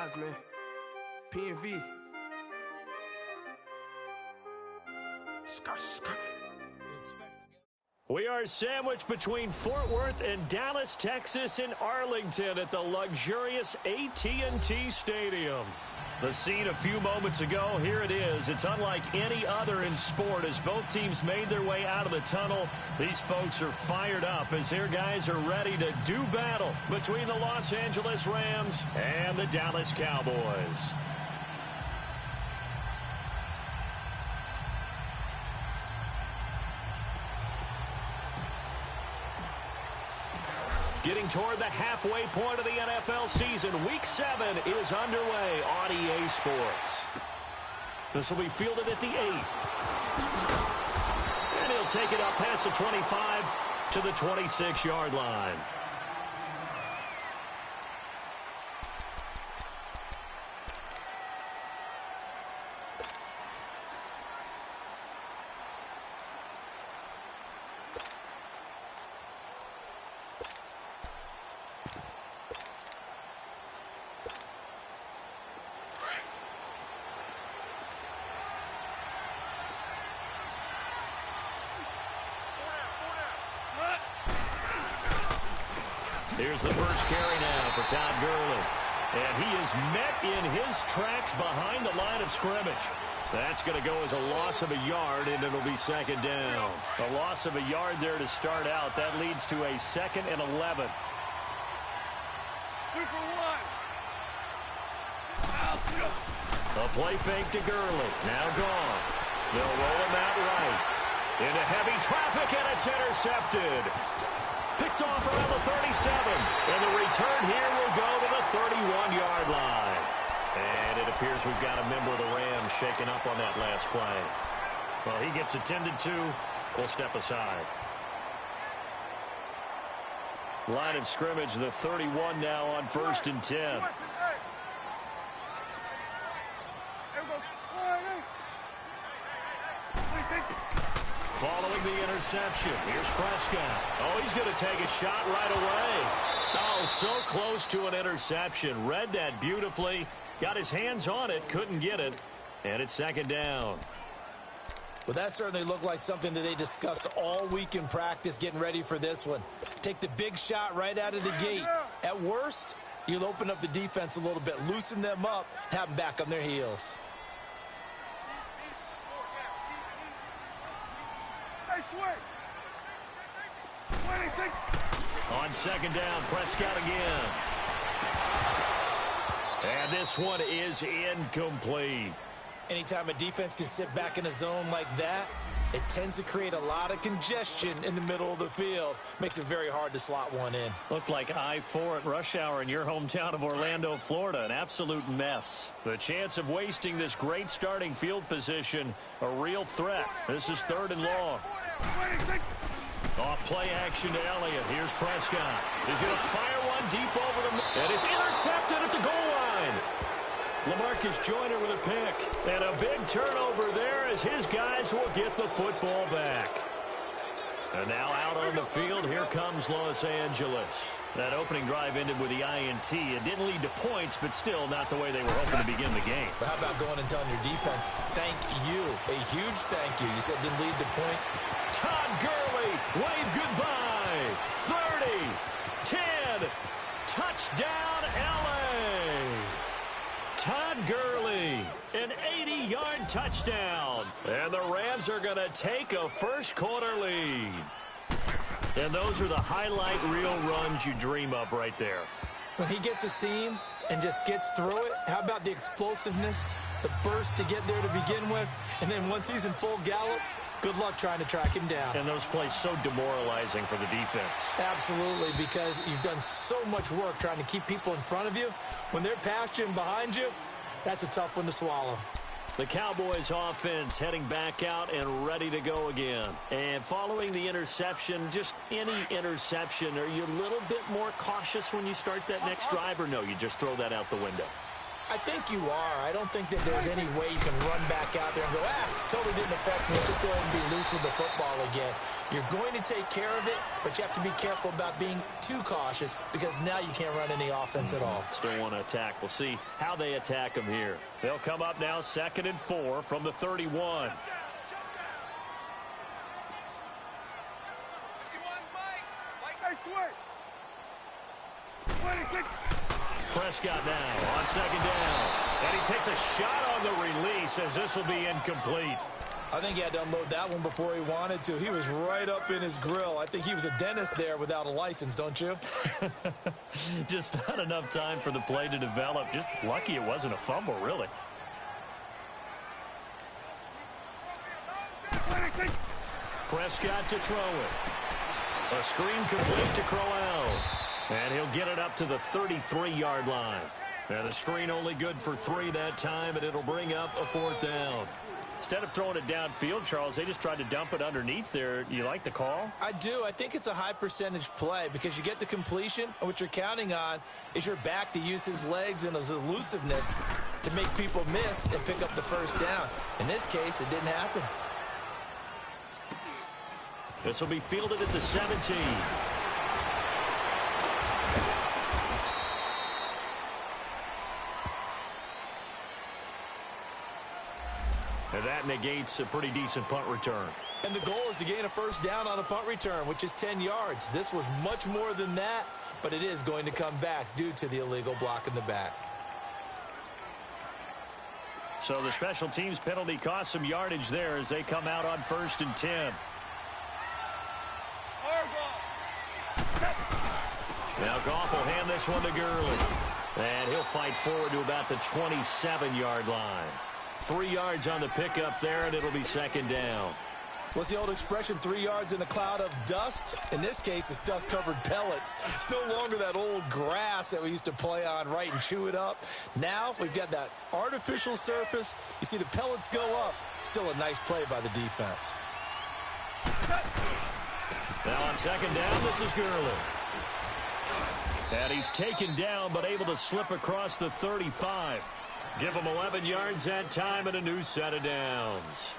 vibes, man. P&V. We are sandwiched between Fort Worth and Dallas, Texas in Arlington at the luxurious AT&T Stadium. The scene a few moments ago, here it is. It's unlike any other in sport as both teams made their way out of the tunnel. These folks are fired up as their guys are ready to do battle between the Los Angeles Rams and the Dallas Cowboys. Getting toward the halfway point of the NFL season, Week 7 is underway on EA Sports. This will be fielded at the 8. And he'll take it up past the 25 to the 26-yard line. Here's the first carry now for Todd Gurley. And he is met in his tracks behind the line of scrimmage. That's going to go as a loss of a yard, and it'll be second down. A loss of a yard there to start out. That leads to a 2nd and 11. 2 for 1. A play fake to Gurley. Now gone. They'll roll him out right. Into heavy traffic, and it's intercepted. Picked off around the 37. And the return here will go to the 31-yard line. And it appears we've got a member of the Rams shaken up on that last play. Well, he gets attended to. We'll step aside. Line of scrimmage, the 31 now on 1st and 10. Following the interception, here's Prescott. Oh, he's going to take a shot right away. Oh, so close to an interception. Read that beautifully. Got his hands on it, couldn't get it. And it's second down. Well, that certainly looked like something that they discussed all week in practice getting ready for this one. Take the big shot right out of the gate. At worst, you'll open up the defense a little bit, loosen them up, have them back on their heels. On second down, Prescott again. And this one is incomplete. Anytime a defense can sit back in a zone like that, it tends to create a lot of congestion in the middle of the field. Makes it very hard to slot one in. Looked like I-4 at rush hour in your hometown of Orlando, Florida. An absolute mess. The chance of wasting this great starting field position, a real threat. This is 3rd and long. Off play action to Elliott. Here's Prescott. He's going to fire one deep over the... And it's intercepted at the goal line. LaMarcus Joyner with a pick. And a big turnover there as his guys will get the football back. And now out on the field, here comes Los Angeles. That opening drive ended with the INT. It didn't lead to points, but still not the way they were hoping to begin the game. But how about going and telling your defense, thank you, a huge thank you. You said it didn't lead to points. Todd Gurley, wave goodbye. 30, 10, touchdown LA. Todd Gurley, an 80-yard touchdown. And the Rams are going to take a first-quarter lead. And those are the highlight reel runs you dream of right there. When he gets a seam and just gets through it, how about the explosiveness, the burst to get there to begin with, and then once he's in full gallop, good luck trying to track him down. And those plays so demoralizing for the defense. Absolutely, because you've done so much work trying to keep people in front of you. When they're past you and behind you, that's a tough one to swallow. The Cowboys offense heading back out and ready to go again. And following the interception, just any interception, are you a little bit more cautious when you start that next drive, or no, you just throw that out the window? I think you are. I don't think that there's any way you can run back out there and go, totally didn't affect me. Just go ahead and be loose with the football again. You're going to take care of it, but you have to be careful about being too cautious because now you can't run any offense at all. Still want to attack. We'll see how they attack them here. They'll come up now 2nd and 4 from the 31. Prescott now on 2nd down. And he takes a shot on the release as this will be incomplete. I think he had to unload that one before he wanted to. He was right up in his grill. I think he was a dentist there without a license, don't you? Just not enough time for the play to develop. Just lucky it wasn't a fumble, really. Prescott to throw it. A screen complete to Crowell. And he'll get it up to the 33-yard line. And the screen only good for 3 that time, and it'll bring up a 4th down. Instead of throwing it downfield, Charles, they just tried to dump it underneath there. You like the call? I do. I think it's a high-percentage play because you get the completion, and what you're counting on is your back to use his legs and his elusiveness to make people miss and pick up the 1st down. In this case, it didn't happen. This will be fielded at the 17. And that negates a pretty decent punt return. And the goal is to gain a 1st down on a punt return, which is 10 yards. This was much more than that, but it is going to come back due to the illegal block in the back. So the special teams penalty cost some yardage there as they come out on 1st and 10. Now Goff will hand this one to Gurley. And he'll fight forward to about the 27-yard line. 3 yards on the pickup there, and it'll be 2nd down. What's the old expression, 3 yards in a cloud of dust? In this case, it's dust-covered pellets. It's no longer that old grass that we used to play on, right, and chew it up. Now we've got that artificial surface. You see the pellets go up. Still a nice play by the defense. Now on 2nd down, this is Gurley. And he's taken down, but able to slip across the 35. Give him 11 yards that time and a new set of downs.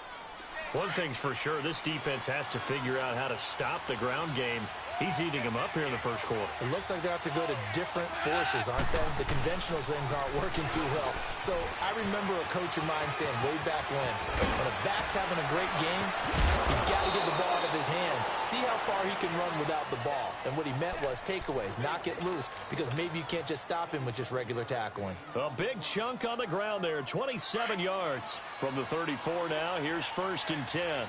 One thing's for sure, this defense has to figure out how to stop the ground game. He's eating them up here in the 1st quarter. It looks like they have to go to different forces, aren't they? The conventional things aren't working too well. So I remember a coach of mine saying way back when a back's having a great game, you've got to get the ball out of his hands. See how far he can run without the ball. And what he meant was takeaways, not get loose, because maybe you can't just stop him with just regular tackling. A big chunk on the ground there, 27 yards. From the 34 now, here's 1st and 10.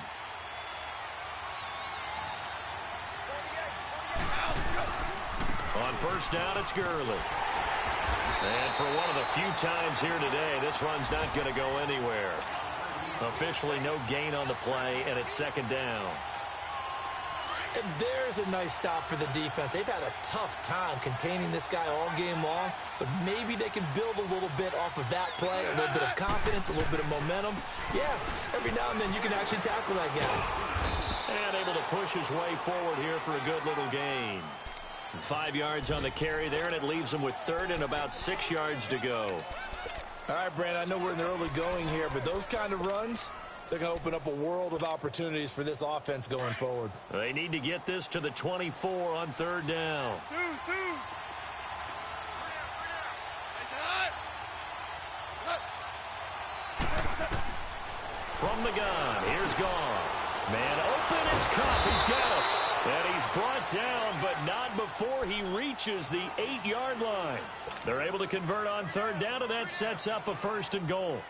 On 1st down, it's Gurley. And for one of the few times here today, this run's not going to go anywhere. Officially no gain on the play, and it's 2nd down. And there's a nice stop for the defense. They've had a tough time containing this guy all game long, but maybe they can build a little bit off of that play, a little bit of confidence, a little bit of momentum. Yeah, every now and then you can actually tackle that guy. And able to push his way forward here for a good little gain. 5 yards on the carry there, and it leaves him with 3rd and about 6 yards to go. All right, Brandon, I know we're in the early going here, but those kind of runs, they're going to open up a world of opportunities for this offense going forward. They need to get this to the 24 on 3rd down. From the gun, here's Goff. Man open, it's Cup. He's got it. And he's brought down, but not before he reaches the 8-yard line. They're able to convert on 3rd down, and that sets up a 1st and goal.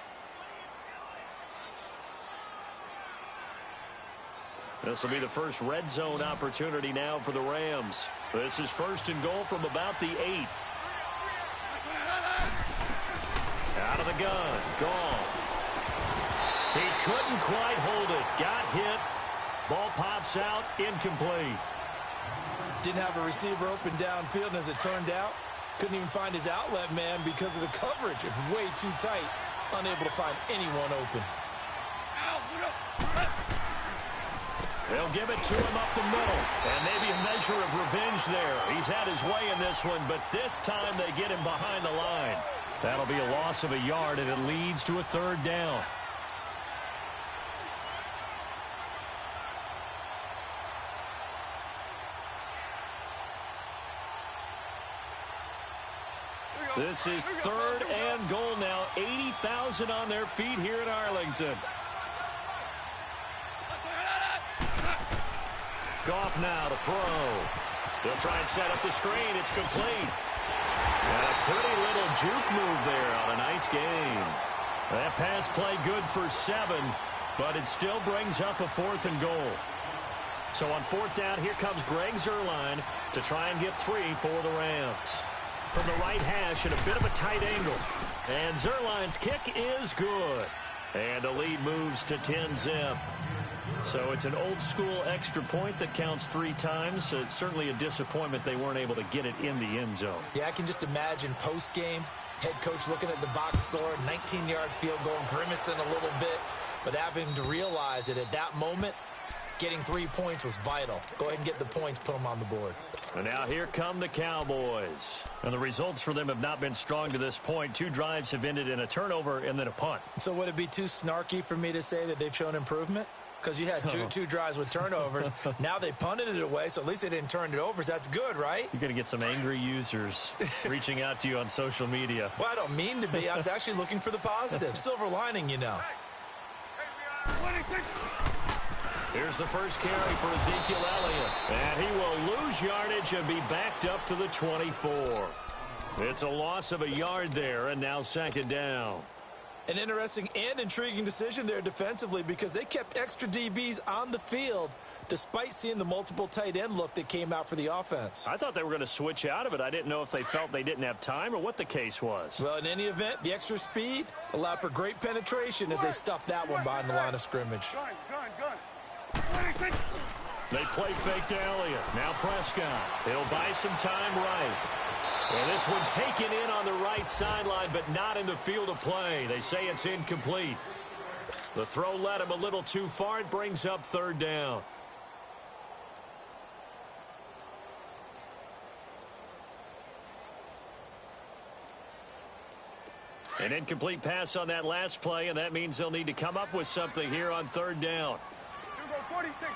This will be the first red zone opportunity now for the Rams. This is 1st and goal from about the 8. Out of the gun, Goff. He couldn't quite hold it. Got hit. Ball pops out, incomplete. Didn't have a receiver open downfield, and as it turned out, couldn't even find his outlet man because of the coverage. It's way too tight, unable to find anyone open. They'll give it to him up the middle, and maybe a measure of revenge there. He's had his way in this one, but this time they get him behind the line. That'll be a loss of a yard, and it leads to a third down. This is third and goal now. 80,000 on their feet here in Arlington. Goff now to throw. They'll try and set up the screen. It's complete. And a pretty little juke move there on a nice gain. That pass play good for 7, but it still brings up a 4th and goal. So on 4th down, here comes Greg Zuerlein to try and get 3 for the Rams. From the right hash at a bit of a tight angle. And Zuerlein's kick is good. And the lead moves to 10-zip. So it's an old-school extra point that counts 3 times. So it's certainly a disappointment they weren't able to get it in the end zone. Yeah, I can just imagine post-game, head coach looking at the box score, 19-yard field goal, grimacing a little bit, but having to realize that at that moment, getting 3 points was vital. Go ahead and get the points, put them on the board. And now here come the Cowboys. And the results for them have not been strong to this point. 2 drives have ended in a turnover and then a punt. So would it be too snarky for me to say that they've shown improvement? Because you had two drives with turnovers. Now they punted it away, so at least they didn't turn it over. So that's good, right? You're going to get some angry users reaching out to you on social media. Well, I don't mean to be. I was actually looking for the positive. Silver lining, you know. Here's the first carry for Ezekiel Elliott. And he will lose yardage and be backed up to the 24. It's a loss of a yard there, and now 2nd down. An interesting and intriguing decision there defensively because they kept extra DBs on the field despite seeing the multiple tight end look that came out for the offense. I thought they were going to switch out of it. I didn't know if they felt they didn't have time or what the case was. Well, in any event, the extra speed allowed for great penetration as they stuffed that one behind the line of scrimmage. They play fake to Elliott. Now Prescott. He'll buy some time right. And this one taken in on the right sideline, but not in the field of play. They say it's incomplete. The throw led him a little too far. It brings up 3rd down. An incomplete pass on that last play, and that means they'll need to come up with something here on 3rd down. 46.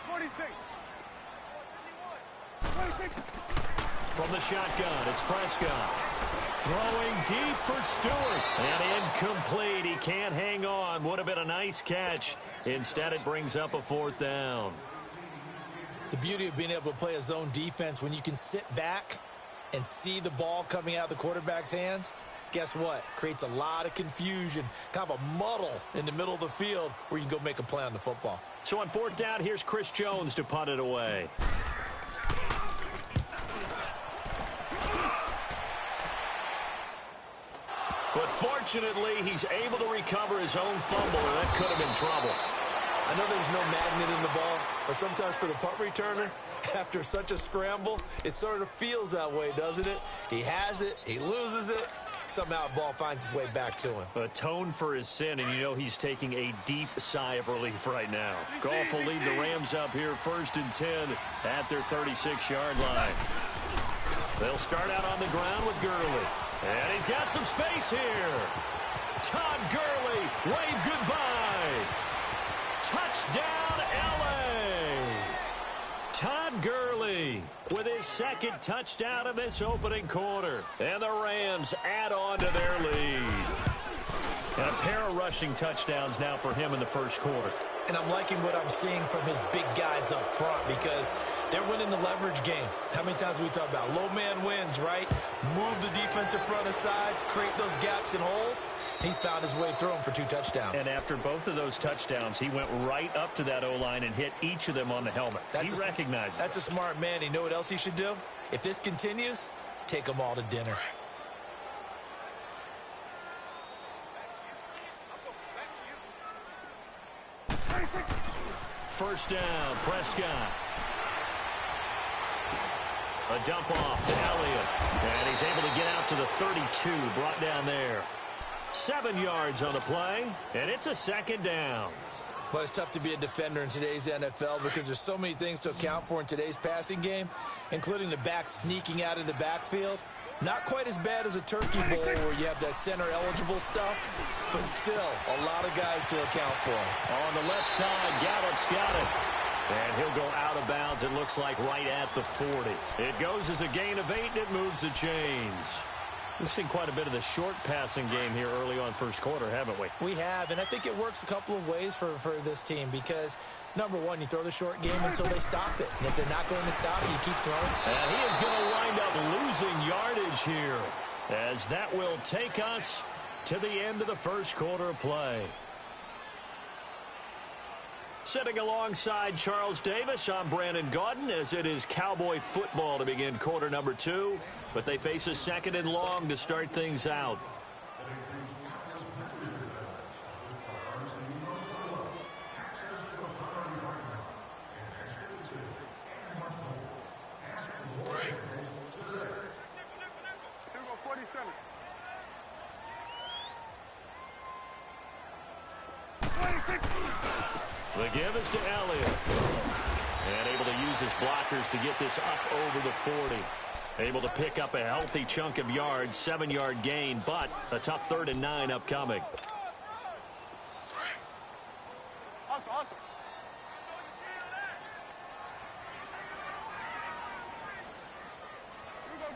From the shotgun, it's Prescott. Throwing deep for Stewart. And incomplete. He can't hang on. Would have been a nice catch. Instead, it brings up a 4th down. The beauty of being able to play a zone defense when you can sit back and see the ball coming out of the quarterback's hands, guess what? Creates a lot of confusion, kind of a muddle in the middle of the field where you can go make a play on the football. So on 4th down, here's Chris Jones to punt it away. But fortunately, he's able to recover his own fumble, and that could have been trouble. I know there's no magnet in the ball, but sometimes for the punt returner, after such a scramble, it sort of feels that way, doesn't it? He has it, he loses it, somehow the ball finds its way back to him. Atone for his sin, and you know he's taking a deep sigh of relief right now. Goff will lead the Rams up here 1st and 10 at their 36-yard line. They'll start out on the ground with Gurley. And he's got some space here. Todd Gurley, wave goodbye. Touchdown, L.A. Todd Gurley with his 2nd touchdown of this opening quarter. And the Rams add on to their lead. And a pair of rushing touchdowns now for him in the 1st quarter. And I'm liking what I'm seeing from his big guys up front because they're winning the leverage game. How many times have we talked about low man wins, right? Move the defensive front aside, create those gaps and holes. He's found his way through them for 2 touchdowns. And after both of those touchdowns, he went right up to that O-line and hit each of them on the helmet. He recognized it. That's a smart man. You know what else he should do? If this continues, take them all to dinner. First down, Prescott. A dump off to Elliott. And he's able to get out to the 32, brought down there. 7 yards on the play, and it's a 2nd down. Well, it's tough to be a defender in today's NFL because there's so many things to account for in today's passing game, including the back sneaking out of the backfield. Not quite as bad as a turkey bowl where you have that center-eligible stuff, but still a lot of guys to account for. On the left side, Gallup's got it. And he'll go out of bounds, it looks like, right at the 40. It goes as a gain of 8, and it moves the chains. We've seen quite a bit of the short passing game here early on first quarter, haven't we? We have, and I think it works a couple of ways for this team because, number one, you throw the short game until they stop it. And if they're not going to stop it, you keep throwing. And he is going to wind up losing yardage here as that will take us to the end of the first quarter of play. Sitting alongside Charles Davis, I'm Brandon Gaudin as it is Cowboy football to begin quarter number 2. But they face a second and long to start things out. The give is to Elliott. And able to use his blockers to get this up over the 40. Able to pick up a healthy chunk of yards, 7-yard gain, but a tough 3rd and 9 upcoming. Awesome.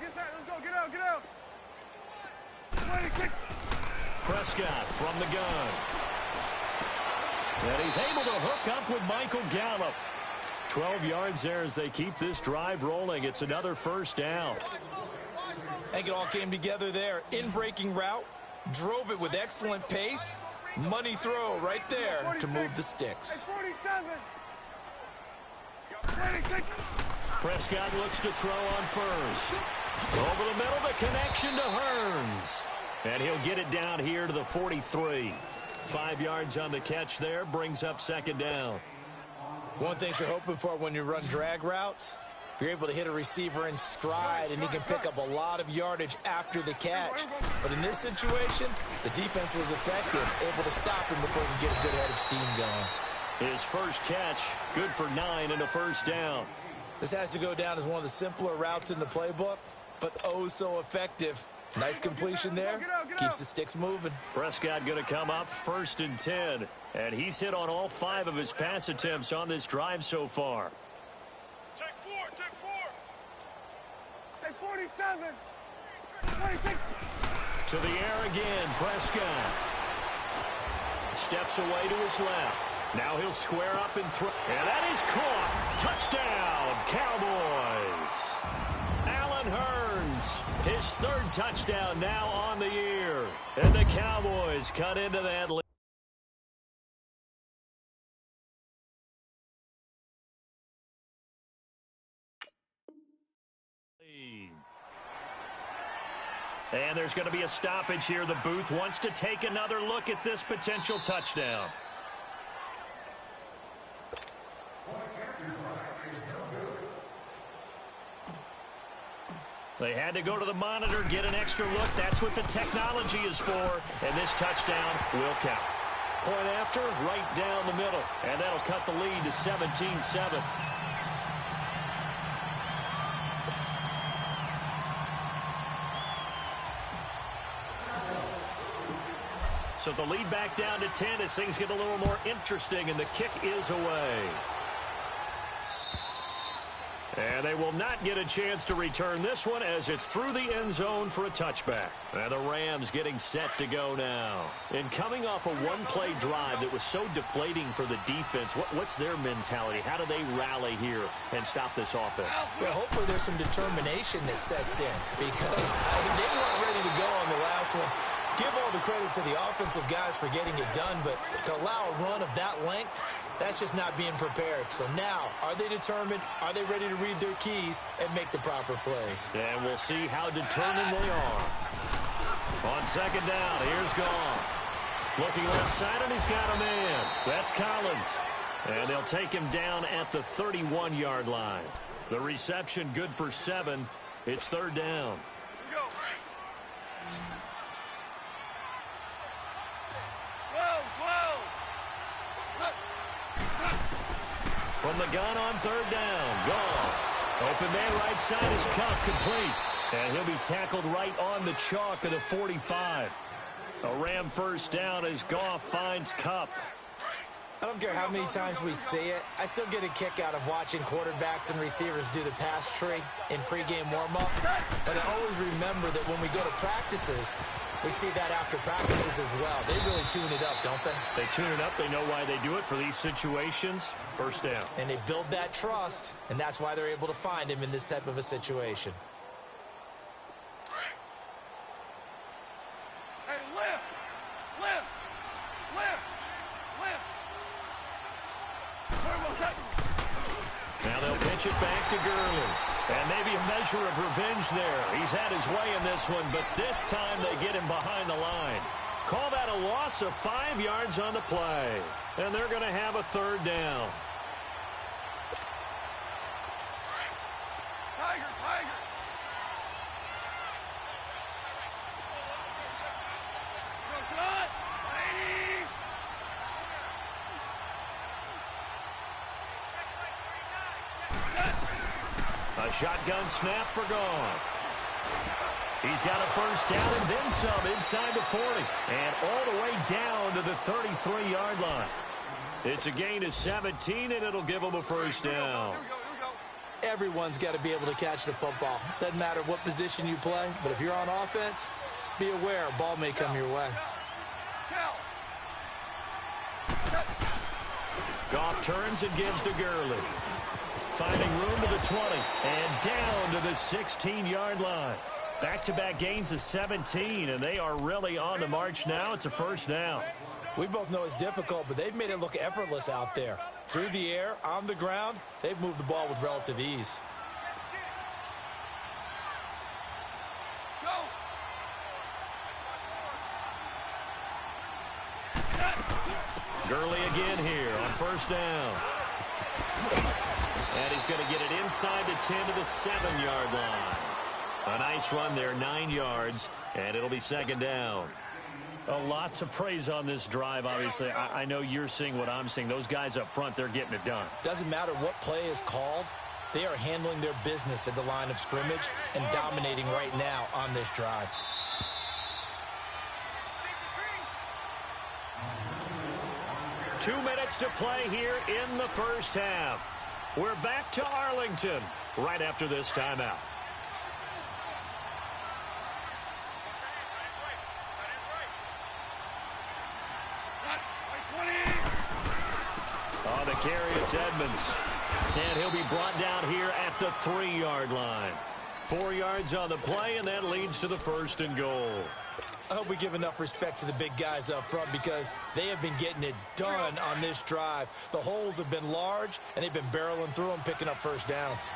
Let's go, get out. Prescott from the gun. And he's able to hook up with Michael Gallup. 12 yards there as they keep this drive rolling. It's another first down. I think it all came together there. In-breaking route, drove it with excellent pace. Money throw right there to move the sticks. Prescott looks to throw on first. Over the middle, the connection to Hearns. And he'll get it down here to the 43. 5 yards on the catch there, brings up second down. One thing you're hoping for when you run drag routes, you're able to hit a receiver in stride, and he can pick up a lot of yardage after the catch. But in this situation, the defense was effective, able to stop him before he could get a good head of steam going. His first catch, good for 9 and a first down. This has to go down as one of the simpler routes in the playbook, but oh so effective. Nice completion there. Keeps the sticks moving. Prescott going to come up 1st and 10. And he's hit on all 5 of his pass attempts on this drive so far. Take 47. 26. To the air again, Prescott. Steps away to his left. Now he'll square up and throw. And that is caught. Touchdown, Cowboys. Allen Hearns, his 3rd touchdown now on the year. And the Cowboys cut into that lead. And there's going to be a stoppage here. The booth wants to take another look at this potential touchdown. They had to go to the monitor, get an extra look. That's what the technology is for. And this touchdown will count. Point after, right down the middle. And that'll cut the lead to 17-7. So the lead back down to 10 as things get a little more interesting, and the kick is away. And they will not get a chance to return this one as it's through the end zone for a touchback. And the Rams getting set to go now. And coming off a one-play drive that was so deflating for the defense, what's their mentality? How do they rally here and stop this offense? Well, hopefully there's some determination that sets in because they weren't ready to go on the last one. Give all the credit to the offensive guys for getting it done, but to allow a run of that length, that's just not being prepared. So now, are they determined? Are they ready to read their keys and make the proper plays? And we'll see how determined they are. On second down, here's Goff. Looking left side, and he's got a man. That's Collins. And they'll take him down at the 31-yard line. The reception good for 7. It's third down. From the gun on third down, Goff. Open man right side is Cup complete. And he'll be tackled right on the chalk of the 45. A Ram first down as Goff finds Kupp. I don't care how many times we see it. I still get a kick out of watching quarterbacks and receivers do the pass tree in pregame warm-up. But I always remember that when we go to practices, we see that after practices as well. They really tune it up, don't they? They tune it up. They know why they do it for these situations. First down. And they build that trust, and that's why they're able to find him in this type of a situation. Hey, lift! Lift! Lift! Lift! Now they'll pitch it back to Gurley. And maybe a measure of revenge there. He's had his way in this one, but this time they get him behind the line. Call that a loss of 5 yards on the play. And they're going to have a third down. Tiger! Tiger! Go shot! 180! A shotgun snap for Goff. He's got a first down and then some inside the 40. And all the way down to the 33-yard line. It's a gain of 17, and it'll give them a first down. Everyone's got to be able to catch the football. Doesn't matter what position you play, but if you're on offense, be aware a ball may come your way. Goff turns and gives to Gurley. Finding room to the 20 and down to the 16-yard line. Back-to-back gains of 17, and they are really on the march now. It's a first down. We both know it's difficult, but they've made it look effortless out there. Through the air, on the ground, they've moved the ball with relative ease. Gurley again here on first down. And he's going to get it inside the 10 to the 7-yard line. A nice run there, 9 yards, and it'll be second down. A lot to praise on this drive, obviously. I know you're seeing what I'm seeing. Those guys up front, they're getting it done. Doesn't matter what play is called. They are handling their business at the line of scrimmage and dominating right now on this drive. Two minutes to play here in the first half. We're back to Arlington right after this timeout. On the carry, it's Edmonds. And he'll be brought down here at the 3-yard line. 4 yards on the play, and that leads to the first and goal. I hope we give enough respect to the big guys up front because they have been getting it done on this drive. The holes have been large, and they've been barreling through them, picking up first downs.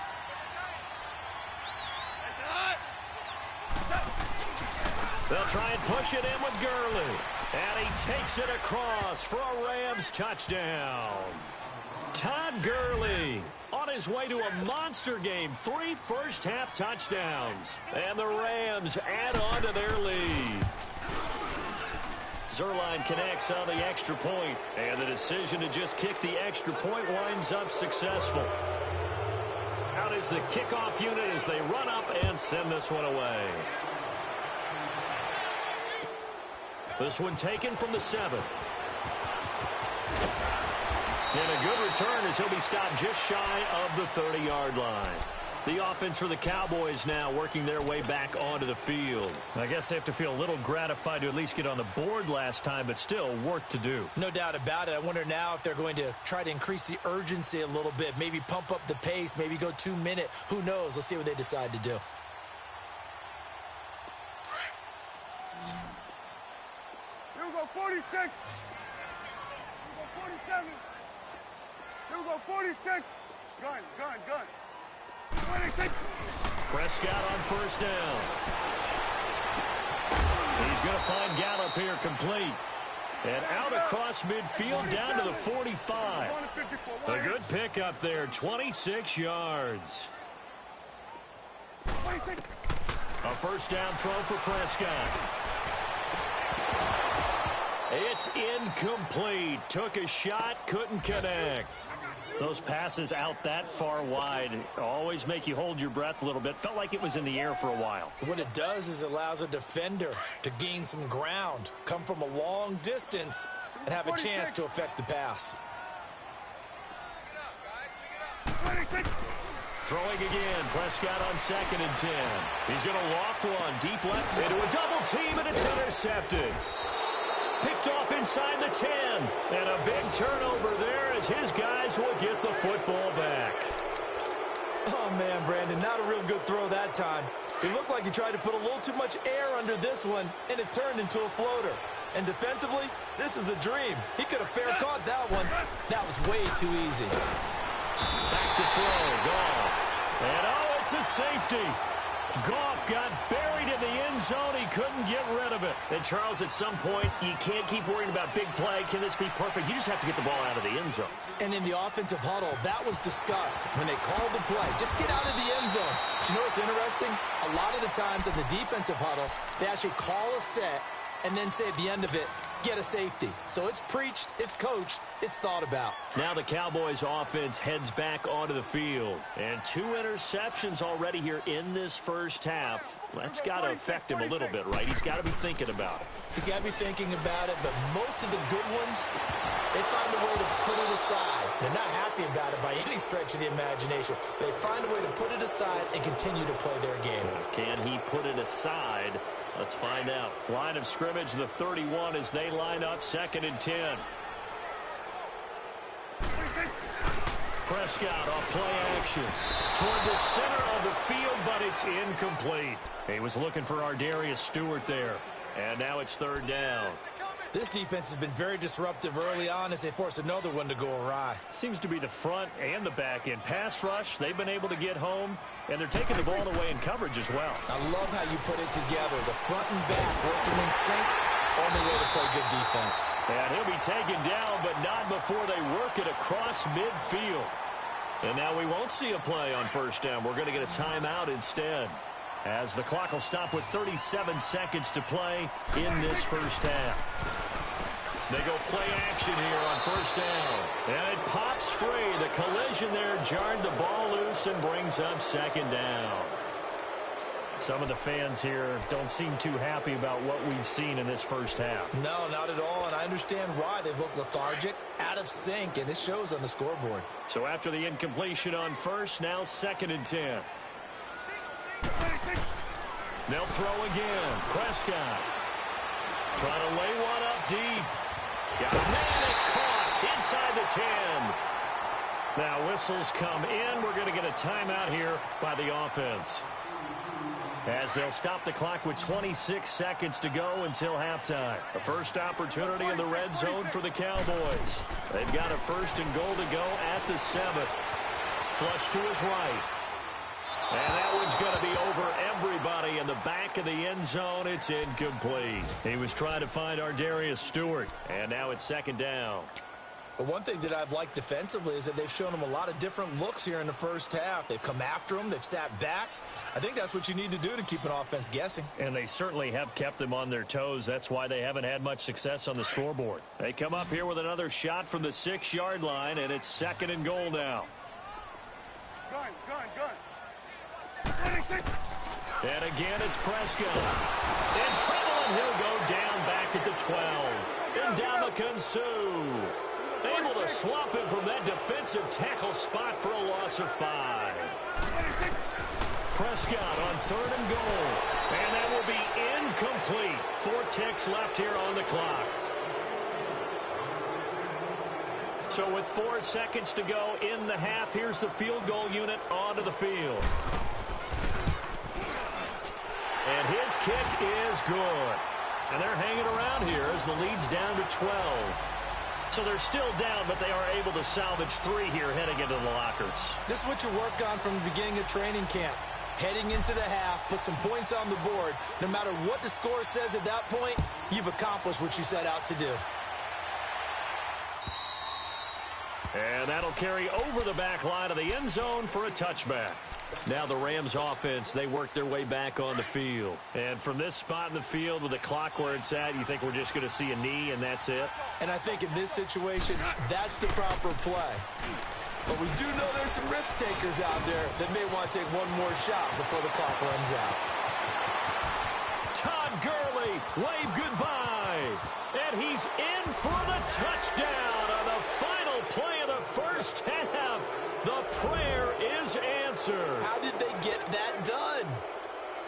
They'll try and push it in with Gurley. And he takes it across for a Rams touchdown. Todd Gurley on his way to a monster game. 3 first-half touchdowns. And the Rams add on to their lead. Zerline connects on the extra point. And the decision to just kick the extra point winds up successful. Out is the kickoff unit as they run up and send this one away. This one taken from the 7. And a good return as he'll be stopped just shy of the 30-yard line. The offense for the Cowboys now working their way back onto the field. I guess they have to feel a little gratified to at least get on the board last time, but still work to do. No doubt about it. I wonder now if they're going to try to increase the urgency a little bit, maybe pump up the pace, maybe go 2-minute. Who knows? Let's see what they decide to do. Here we go, 46. Here we go, 47. Here we go, 46. Gun. 26. Prescott on first down. He's going to find Gallup here complete. And out across midfield down to the 45. A good pick up there, 26 yards. 26. A first down throw for Prescott. It's incomplete. Took a shot, couldn't connect. Those passes out that far wide always make you hold your breath a little bit. Felt like it was in the air for a while. What it does is allows a defender to gain some ground, come from a long distance, and have a chance to affect the pass. Throwing again. Prescott on 2nd and 10. He's going to loft one deep left into a double team, and it's intercepted. Picked off inside the 10. And a big turnover there as his guys will get the football back. Oh, man, Brandon, not a real good throw that time. It looked like he tried to put a little too much air under this one, and it turned into a floater. And defensively, this is a dream. He could have fair caught that one. That was way too easy. Back to throw, Goff. And oh, it's a safety. Goff got buried in the end zone. He couldn't get rid of it. And Charles, at some point, you can't keep worrying about big play. Can this be perfect? You just have to get the ball out of the end zone. And in the offensive huddle, that was discussed when they called the play. Just get out of the end zone. But you know what's interesting? A lot of the times in the defensive huddle, they actually call a set and then say at the end of it, get a safety. So it's preached, it's coached, it's thought about. Now the Cowboys offense heads back onto the field. And 2 interceptions already here in this first half. That's got to affect him a little bit, right? He's got to be thinking about it. He's got to be thinking about it, but most of the good ones, they find a way to put it aside. They're not happy about it by any stretch of the imagination. They find a way to put it aside and continue to play their game. Can he put it aside? Let's find out. Line of scrimmage, the 31 as they line up, 2nd and 10. Prescott off play action. Toward the center of the field, but it's incomplete. He was looking for Ardarius Stewart there. And now it's 3rd down. This defense has been very disruptive early on as they force another one to go awry. Seems to be the front and the back end. Pass rush, they've been able to get home, and they're taking the ball away in coverage as well. I love how you put it together. The front and back working in sync. Only way to play good defense. And he'll be taken down, but not before they work it across midfield. And now we won't see a play on 1st down. We're going to get a timeout instead, as the clock will stop with 37 seconds to play in this first half. They go play action here on 1st down. And it pops free. The collision there jarred the ball loose and brings up 2nd down. Some of the fans here don't seem too happy about what we've seen in this first half. No, not at all, and I understand why. They've looked lethargic, out of sync, and it shows on the scoreboard. So after the incompletion on 1st, now 2nd and 10. They'll throw again. Prescott trying to lay one up deep. Got a man, it's caught inside the 10. Now whistles come in. We're going to get a timeout here by the offense, as they'll stop the clock with 26 seconds to go until halftime. The first opportunity in the red zone for the Cowboys. They've got a 1st and goal to go at the 7. Flush to his right. And that one's going to be over everybody in the back of the end zone. It's incomplete. He was trying to find Ardarius Stewart, and now it's 2nd down. But one thing that I've liked defensively is that they've shown him a lot of different looks here in the first half. They've come after him. They've sat back. I think that's what you need to do to keep an offense guessing. And they certainly have kept them on their toes. That's why they haven't had much success on the scoreboard. They come up here with another shot from the 6-yard line, and it's 2nd and goal now. Gun. And again, it's Prescott. In trouble, and he'll go down back at the 12. Ndamukong Suh able to swap him from that defensive tackle spot for a loss of 5. Prescott on 3rd and goal. And that will be incomplete. 4 ticks left here on the clock. So with 4 seconds to go in the half, here's the field goal unit onto the field. And his kick is good. And they're hanging around here as the lead's down to 12. So they're still down, but they are able to salvage 3 here heading into the lockers. This is what you work on from the beginning of training camp. Heading into the half, put some points on the board. No matter what the score says at that point, you've accomplished what you set out to do. And that'll carry over the back line of the end zone for a touchback. Now the Rams offense, they work their way back on the field. And from this spot in the field with the clock where it's at, you think we're just going to see a knee and that's it? And I think in this situation, that's the proper play. But we do know there's some risk takers out there that may want to take one more shot before the clock runs out. Todd Gurley, wave goodbye. And he's in for the touchdown on the final play of the first half. The prayer is answered. How did they get that done?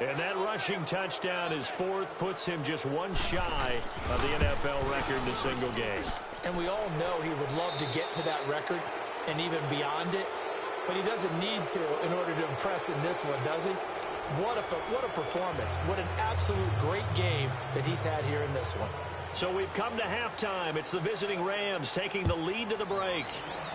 And that rushing touchdown, his fourth, puts him just one shy of the NFL record in a single game. And we all know he would love to get to that record and even beyond it, but he doesn't need to in order to impress in this one, does he? What a performance. What an absolute great game that he's had here in this one. So we've come to halftime. It's the visiting Rams taking the lead to the break.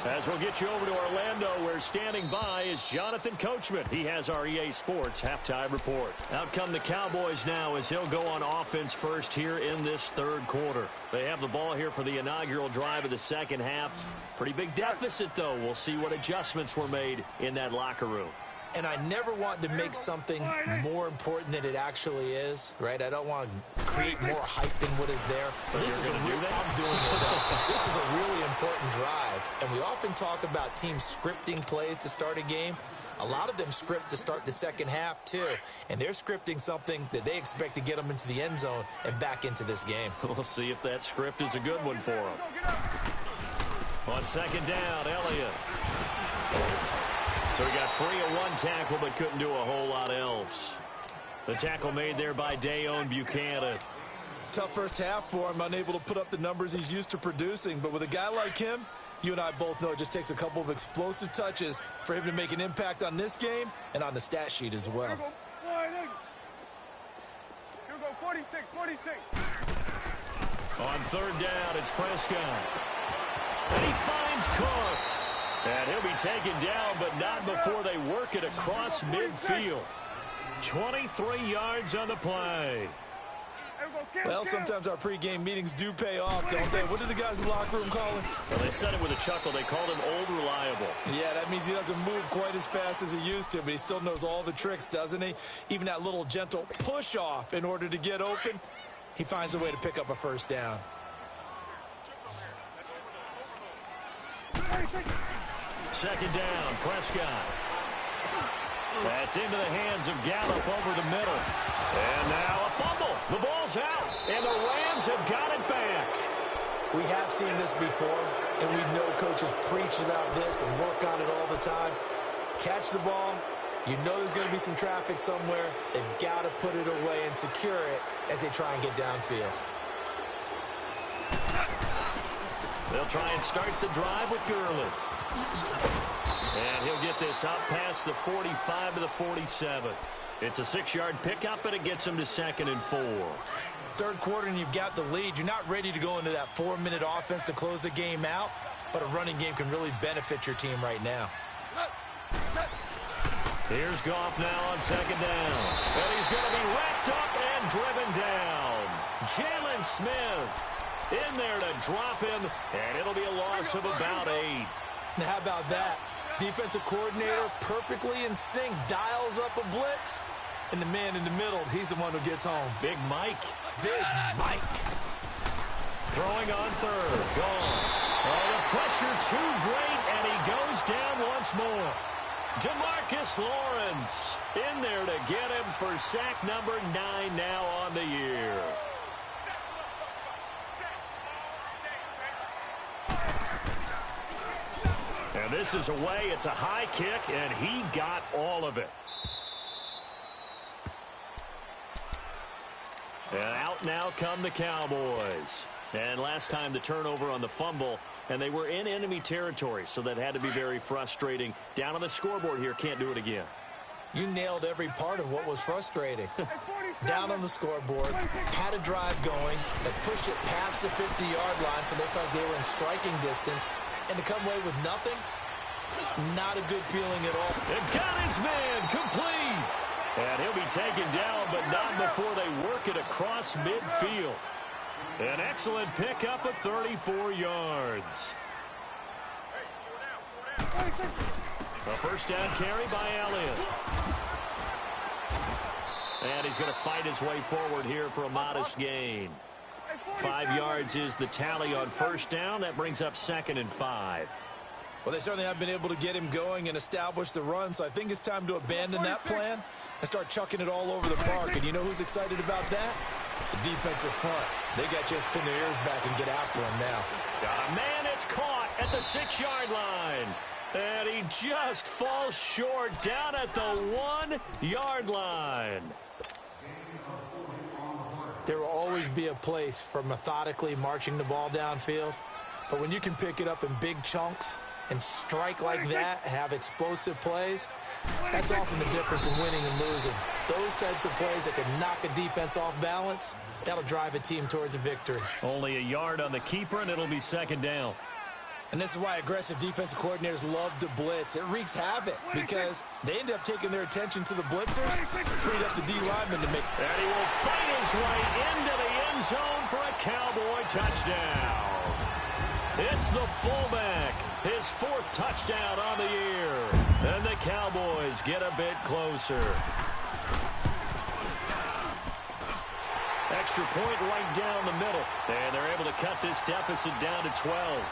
As we'll get you over to Orlando, where standing by is Jonathan Coachman. He has our EA Sports halftime report. Out come the Cowboys now as he'll go on offense first here in this third quarter. They have the ball here for the inaugural drive of the second half. Pretty big deficit, though. We'll see what adjustments were made in that locker room. And I never want to make something more important than it actually is, right? I don't want to create more hype than what is there. But this is I'm doing it, though. This is a really important drive. And we often talk about teams scripting plays to start a game. A lot of them script to start the second half, too. And they're scripting something that they expect to get them into the end zone and back into this game. We'll see if that script is a good one for them. On second down, Elliott. So he got free of one tackle, but couldn't do a whole lot else. The tackle made there by Dayon Buchanan. Tough first half for him, unable to put up the numbers he's used to producing. But with a guy like him, you and I both know it just takes a couple of explosive touches for him to make an impact on this game and on the stat sheet as well. Here we go, 46. On third down, it's Prescott. And he finds Cook. And he'll be taken down, but not before they work it across midfield. 23 yards on the play. Well, sometimes our pregame meetings do pay off, don't they? What did the guys in the locker room call him? Well, they said it with a chuckle. They called him Old Reliable. Yeah, that means he doesn't move quite as fast as he used to, but he still knows all the tricks, doesn't he? Even that little gentle push-off in order to get open, he finds a way to pick up a first down. Second down, Prescott. That's into the hands of Gallup over the middle. And now a fumble. The ball's out, and the Rams have got it back. We have seen this before, and we know coaches preach about this and work on it all the time. Catch the ball. You know there's going to be some traffic somewhere. They've got to put it away and secure it as they try and get downfield. They'll try and start the drive with Gurley. And he'll get this up past the 45 to the 47. It's a 6-yard pickup, and it gets him to 2nd and 4. Third quarter, and you've got the lead. You're not ready to go into that 4-minute offense to close the game out, but a running game can really benefit your team right now. Here's Goff now on second down. And he's going to be wrapped up and driven down. Jalen Smith in there to drop him, and it'll be a loss of about 8. Now, how about that? Defensive coordinator perfectly in sync, dials up a blitz, and the man in the middle, he's the one who gets home. Big Mike. Big Mike. Throwing on third. Gone. Oh, the pressure too great, and he goes down once more. DeMarcus Lawrence in there to get him for sack number 9 now on the year. And this is away. It's a high kick, and he got all of it. And out now come the Cowboys. And last time the turnover on the fumble, and they were in enemy territory, so that had to be very frustrating. Down on the scoreboard here, can't do it again. You nailed every part of what was frustrating. Down on the scoreboard, had a drive going, that pushed it past the 50-yard line, so they felt they were in striking distance. And to come away with nothing, not a good feeling at all. They've got his man complete. And he'll be taken down, but not before they work it across midfield. An excellent pickup of 34 yards. A first down carry by Elliott. And he's going to fight his way forward here for a modest gain. 5 yards is the tally on first down. That brings up 2nd and 5. Well, they certainly have been able to get him going and establish the run, so I think it's time to abandon that plan and start chucking it all over the park. And you know who's excited about that? The defensive front. They got just pin their ears back and get after him now. Got a man, it's caught at the 6-yard line. And he just falls short down at the 1-yard line. There will always be a place for methodically marching the ball downfield. But when you can pick it up in big chunks and strike like that, have explosive plays, that's often the difference in winning and losing. Those types of plays that can knock a defense off balance, that'll drive a team towards a victory. Only a yard on the keeper, and it'll be 2nd down. And this is why aggressive defensive coordinators love to blitz. It wreaks havoc because they end up taking their attention to the blitzers, freed up the D lineman to make. And he will fight his way into the end zone for a Cowboy touchdown. It's the fullback, his 4th touchdown on the year. And the Cowboys get a bit closer. Extra point right down the middle. And they're able to cut this deficit down to 12.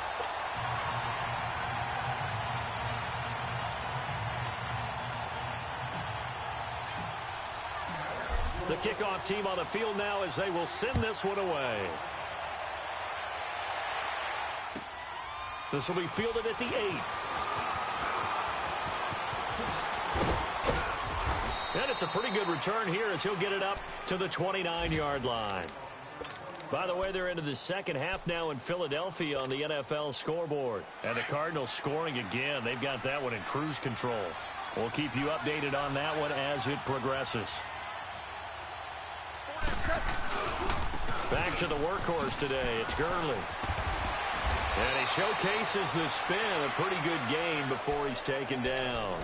The kickoff team on the field now as they will send this one away. This will be fielded at the 8. And it's a pretty good return here as he'll get it up to the 29-yard line. By the way, they're into the second half now in Philadelphia on the NFL scoreboard. And the Cardinals scoring again. They've got that one in cruise control. We'll keep you updated on that one as it progresses. Back to the workhorse today. It's Gurley. And he showcases the spin. A pretty good gain before he's taken down.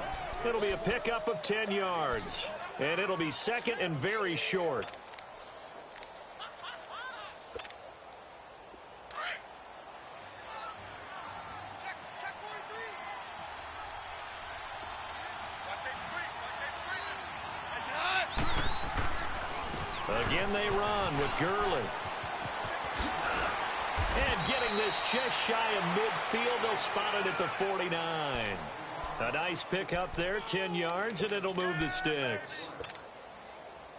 It'll be a pickup of 10 yards. And it'll be 2nd and very short. Again they run with Gurley. And getting this just shy of midfield, they'll spot it at the 49. A nice pick up there, 10 yards, and it'll move the sticks.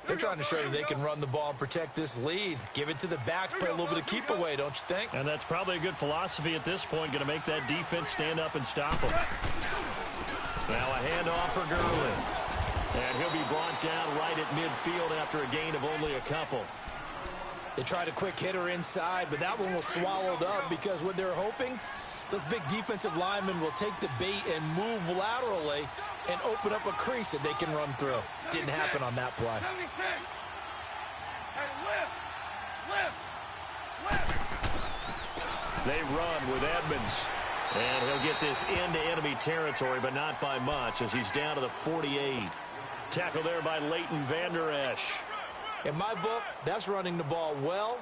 They're trying to show you they can run the ball and protect this lead. Give it to the backs, play a little bit of keep away, don't you think? And that's probably a good philosophy at this point, going to make that defense stand up and stop them. Now a handoff for Gurley. And he'll be brought down right at midfield after a gain of only a couple. They tried a quick hitter inside, but that one was swallowed up because what they're hoping, those big defensive linemen will take the bait and move laterally and open up a crease that they can run through. Didn't happen on that play. 76. Hey, lift. They run with Edmonds. And he'll get this into enemy territory, but not by much as he's down to the 48. Tackle there by Leighton Vander Esch. In my book, that's running the ball well,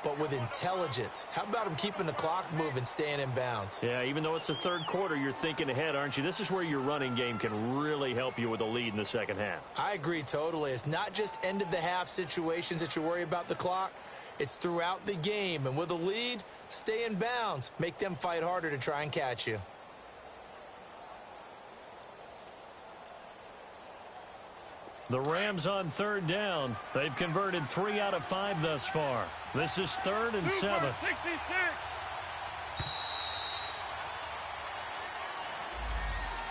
but with intelligence. How about him keeping the clock moving, staying in bounds? Yeah, even though it's the third quarter, you're thinking ahead, aren't you? This is where your running game can really help you with a lead in the second half. I agree totally. It's not just end-of-the-half situations that you worry about the clock. It's throughout the game. And with a lead, stay in bounds. Make them fight harder to try and catch you. The Rams on third down. They've converted 3 out of 5 thus far. This is 3rd and 7. 66.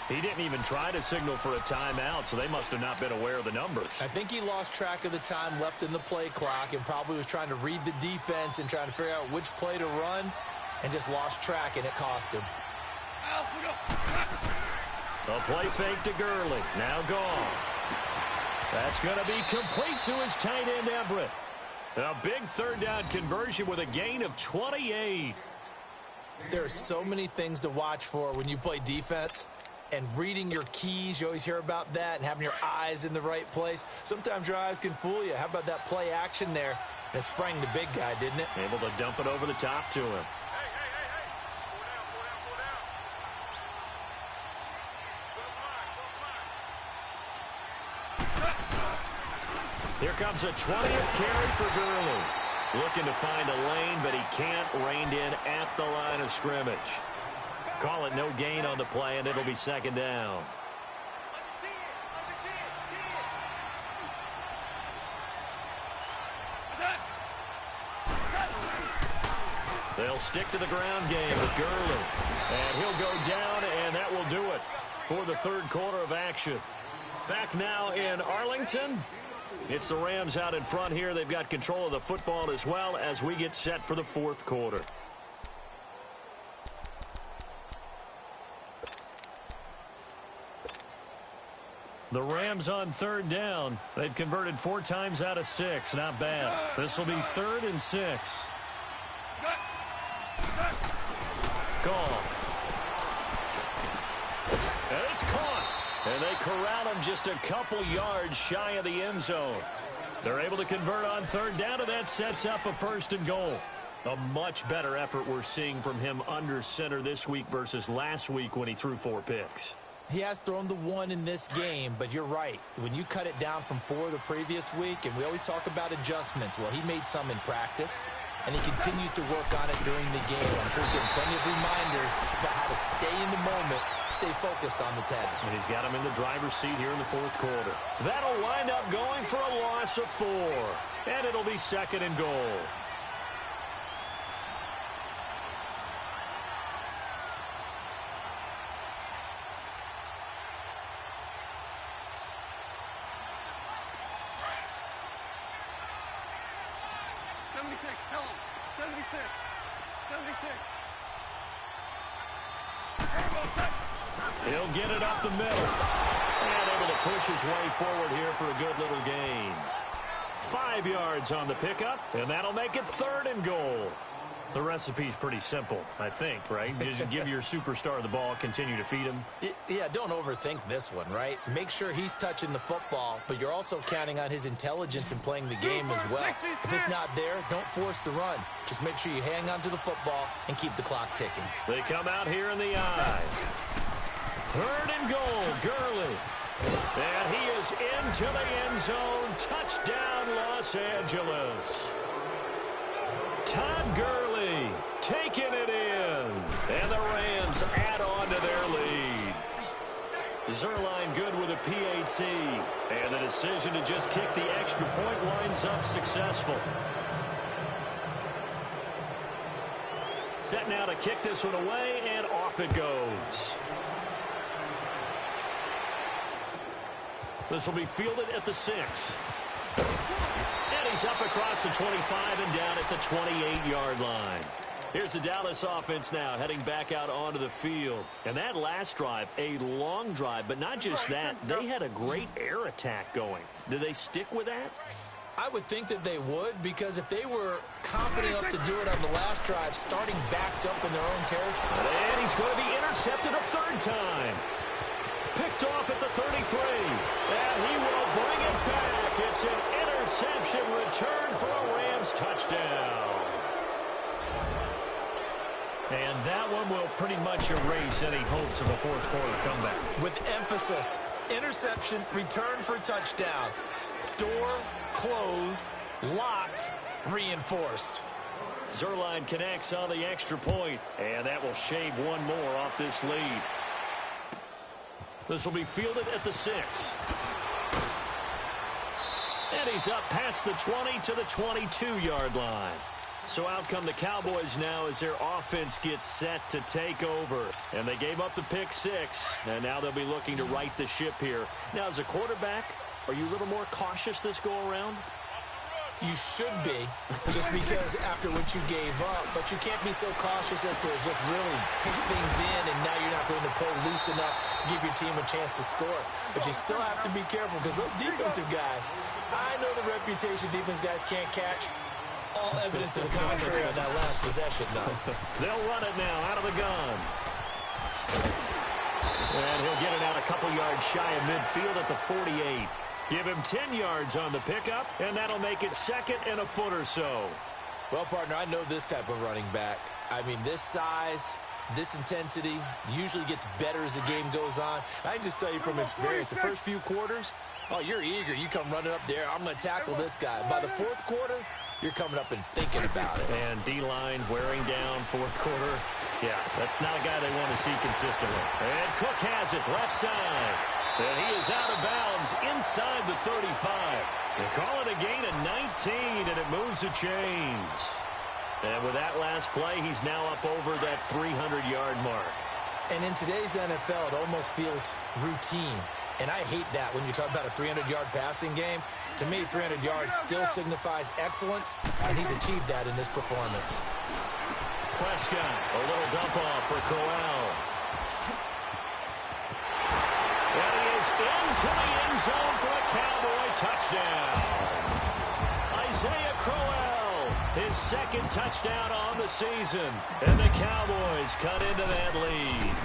He didn't even try to signal for a timeout, so they must have not been aware of the numbers. I think he lost track of the time left in the play clock and probably was trying to read the defense and trying to figure out which play to run and just lost track, and it cost him. A play fake to Gurley. Now gone. That's going to be complete to his tight end, Everett. A big third down conversion with a gain of 28. There are so many things to watch for when you play defense. And reading your keys, you always hear about that, and having your eyes in the right place. Sometimes your eyes can fool you. How about that play action there? And it sprang the big guy, didn't it? Able to dump it over the top to him. Here comes a 20th carry for Gurley. Looking to find a lane, but he can't. Reined in at the line of scrimmage. Call it no gain on the play, and it'll be second down. They'll stick to the ground game with Gurley. And he'll go down, and that will do it for the third quarter of action. Back now in Arlington. It's the Rams out in front here. They've got control of the football as well as we get set for the fourth quarter. The Rams on third down. They've converted 4 times out of 6. Not bad. This will be 3rd and 6. Call. And it's caught. And they corral him just a couple yards shy of the end zone. They're able to convert on third down, and that sets up a 1st and goal. A much better effort we're seeing from him under center this week versus last week when he threw 4 picks. He has thrown the 1 in this game, but you're right. When you cut it down from 4 the previous week, and we always talk about adjustments, well, he made some in practice, and he continues to work on it during the game. I'm sure he's getting plenty of reminders about how to stay in the moment, stay focused on the task. And he's got him in the driver's seat here in the fourth quarter. That'll wind up going for a loss of 4, and it'll be 2nd and goal. Tell him. 76. 76. He'll get it up the middle. And able to push his way forward here for a good little gain. 5 yards on the pickup, and that'll make it 3rd and goal. The recipe's pretty simple, I think, right? Just give your superstar the ball, continue to feed him. Yeah, don't overthink this one, right? Make sure he's touching the football, but you're also counting on his intelligence in playing the game as well. If it's not there, don't force the run. Just make sure you hang on to the football and keep the clock ticking. They come out here in the eye. 3rd and goal, Gurley. And he is into the end zone. Touchdown, Los Angeles. Todd Gurley taking it in. And the Rams add on to their lead. Zerline good with a PAT. And the decision to just kick the extra point winds up successful. Set now to kick this one away, and off it goes. This will be fielded at the 6. And he's up across the 25 and down at the 28-yard line. Here's the Dallas offense now heading back out onto the field. And that last drive, a long drive, but not just that. They had a great air attack going. Do they stick with that? I would think that they would, because if they were confident enough to do it on the last drive, starting backed up in their own territory. And he's going to be intercepted a 3rd time. Picked off at the 33. And he will bring it back. It's an interception return for a Rams touchdown. And that one will pretty much erase any hopes of a fourth quarter comeback. With emphasis, interception, return for touchdown. Door closed, locked, reinforced. Zerline connects on the extra point, and that will shave one more off this lead. This will be fielded at the 6. And he's up past the 20 to the 22-yard line. So out come the Cowboys now as their offense gets set to take over. And they gave up the pick 6, and now they'll be looking to right the ship here. Now, as a quarterback, are you a little more cautious this go-around? You should be, just because after what you gave up, but you can't be so cautious as to just really take things in, and now you're not going to play loose enough to give your team a chance to score. But you still have to be careful, because those defensive guys, I know the reputation defense guys can't catch. All evidence to the contrary on that last possession, though. They'll run it now out of the gun. And he'll get it out a couple yards shy of midfield at the 48. Give him 10 yards on the pickup, and that'll make it 2nd and a foot or so. Well, partner, I know this type of running back. I mean, this size, This intensity usually gets better as the game goes on. I can just tell you from experience, the first few quarters, oh, you're eager. You come running up there. I'm going to tackle this guy. By the fourth quarter, you're coming up and thinking about it. And D-line wearing down fourth quarter. Yeah, that's not a guy they want to see consistently. And Cook has it left side. And he is out of bounds inside the 35. They call it a gain of 19, and it moves the chains. And with that last play, he's now up over that 300-yard mark. And in today's NFL, it almost feels routine. And I hate that when you talk about a 300-yard passing game. To me, 300 yards still signifies excellence, and he's achieved that in this performance. Prescott, a little dump off for Crowell. And he is into the end zone for a Cowboy touchdown. Isaiah Crowell, his second touchdown on the season. And the Cowboys cut into that lead.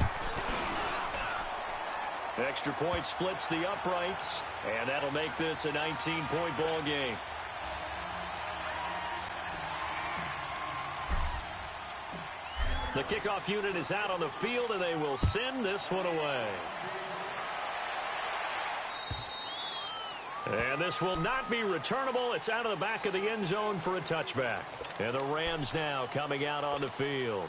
Extra point splits the uprights, and that'll make this a 19-point ball game. The kickoff unit is out on the field, and they will send this one away. And this will not be returnable. It's out of the back of the end zone for a touchback. And the Rams now coming out on the field.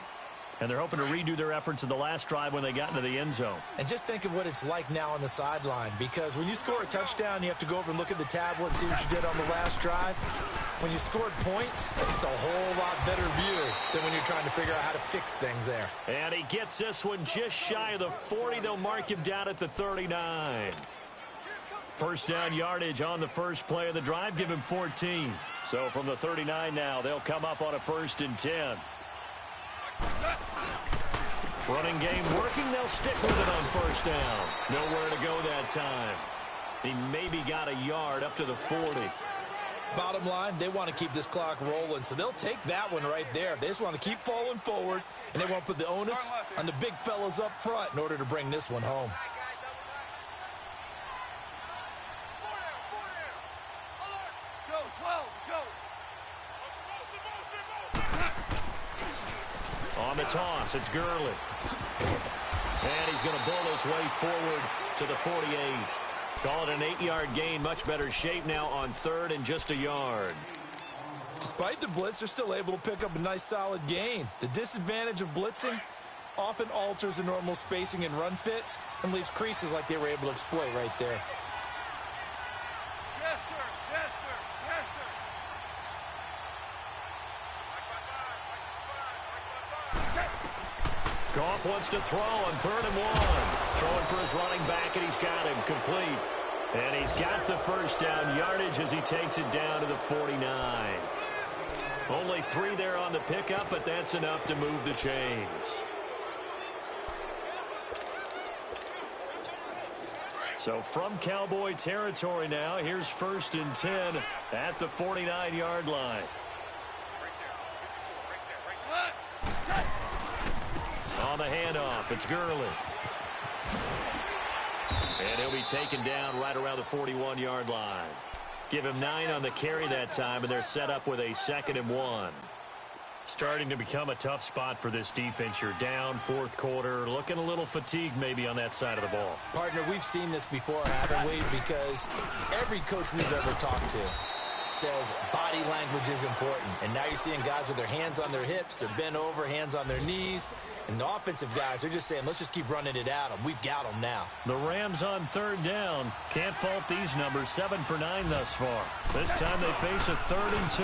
And they're hoping to redo their efforts in the last drive when they got into the end zone. And just think of what it's like now on the sideline, because when you score a touchdown, you have to go over and look at the tablet and see what you did on the last drive. When you scored points, it's a whole lot better view than when you're trying to figure out how to fix things there. And he gets this one just shy of the 40. They'll mark him down at the 39. First down yardage on the first play of the drive, give him 14. So from the 39 now, they'll come up on a 1st and 10. Running game working. They'll stick with it on first down. Nowhere to go that time. He maybe got a yard up to the 40. Bottom line, they want to keep this clock rolling, so they'll take that one right there. They just want to keep falling forward, and they won't put the onus on the big fellas up front in order to bring this one home. On the toss, it's Gurley. And he's going to bull his way forward to the 48. Call it an 8-yard gain. Much better shape now on 3rd and just a yard. Despite the blitz, they're still able to pick up a nice solid gain. The disadvantage of blitzing often alters the normal spacing and run fits and leaves creases like they were able to exploit right there. Yes, sir. Yes, sir. Yes, sir. Goff wants to throw on 3rd and 1. Throwing for his running back, and he's got him complete. And he's got the first down yardage as he takes it down to the 49. Only 3 there on the pickup, but that's enough to move the chains. So from Cowboy territory now, here's 1st and 10 at the 49-yard line. On the handoff, it's Gurley. And he'll be taken down right around the 41-yard line. Give him 9 on the carry that time, and they're set up with a 2nd and 1. Starting to become a tough spot for this defense. You're down 4th quarter, looking a little fatigued maybe on that side of the ball. Partner, we've seen this before, haven't we? Because every coach we've ever talked to says body language is important. And now you're seeing guys with their hands on their hips, they're bent over, hands on their knees. And the offensive guys, they're just saying, let's just keep running it at them. We've got them now. The Rams on 3rd down. Can't fault these numbers. 7 for 9 thus far. This time they face a 3rd and 2.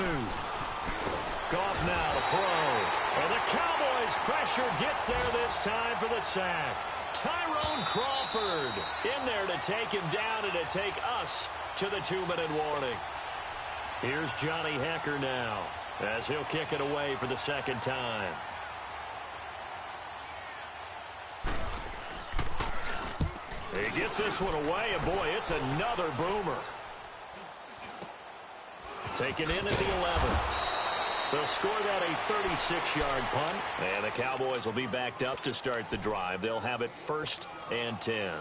Goff now to throw. And the Cowboys pressure gets there this time for the sack. Tyrone Crawford in there to take him down and to take us to the 2-minute warning. Here's Johnny Hecker now as he'll kick it away for the 2nd time. He gets this one away, and boy, it's another boomer. Taken in at the 11. They'll score that a 36-yard punt, and the Cowboys will be backed up to start the drive. They'll have it 1st and 10.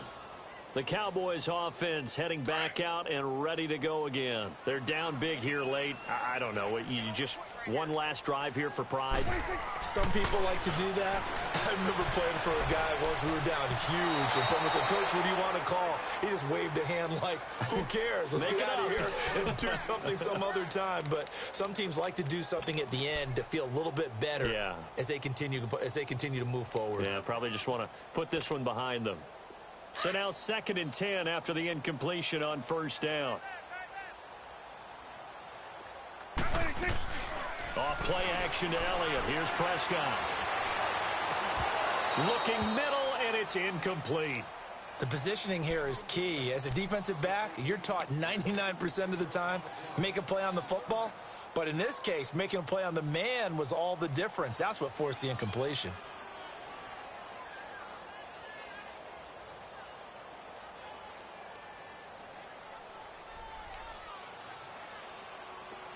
The Cowboys offense heading back out and ready to go again. They're down big here late. I don't know. You just one last drive here for pride. Some people like to do that. I remember playing for a guy once. We were down huge, and someone said, "Coach, what do you want to call?" He just waved a hand like, "Who cares? Let's get out of here and do something some other time." But some teams like to do something at the end to feel a little bit better as they continue to move forward. Yeah, probably just want to put this one behind them. So now 2nd and 10 after the incompletion on 1st down. Off play action to Elliott. Here's Prescott. Looking middle, and it's incomplete. The positioning here is key. As a defensive back, you're taught 99% of the time, make a play on the football. But in this case, making a play on the man was all the difference. That's what forced the incompletion.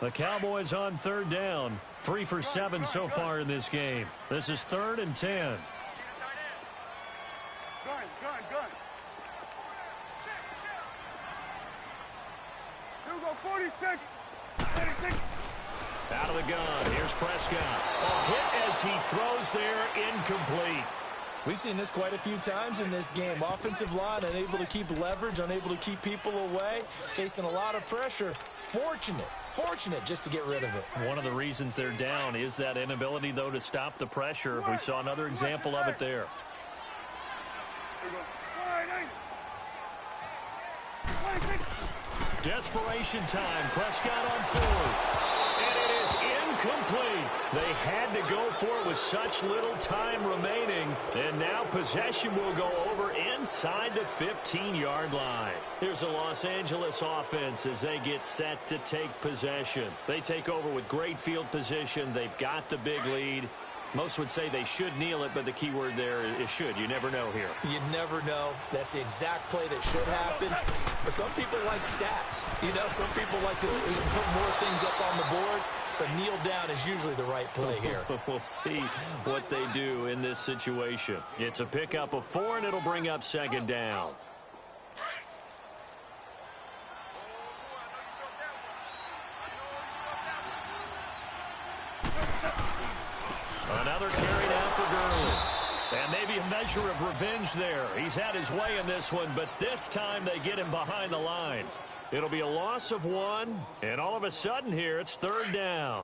The Cowboys on 3rd down. 3 for 7 so far in this game. This is 3rd and 10. Gun. Here we go, 46. 36. Out of the gun. Here's Prescott. A hit as he throws there, incomplete. We've seen this quite a few times in this game. Offensive line unable to keep leverage, unable to keep people away, facing a lot of pressure. Fortunate just to get rid of it. One of the reasons they're down is that inability, though, to stop the pressure. We saw another example of it there. Desperation time. Prescott on 4th. And it is incomplete. They had to go for it with such little time remaining. And now possession will go over inside the 15-yard line. Here's the Los Angeles offense as they get set to take possession. They take over with great field position. They've got the big lead. Most would say they should kneel it, but the key word there is should. You never know here. You never know. That's the exact play that should happen. But some people like stats. You know, some people like to put more things up on the board, but kneel down is usually the right play here. We'll see what they do in this situation. It's a pickup of 4, and it'll bring up 2nd down. Another carry down for Gurley. And maybe a measure of revenge there. He's had his way in this one, but this time they get him behind the line. It'll be a loss of 1, and all of a sudden here it's 3rd down.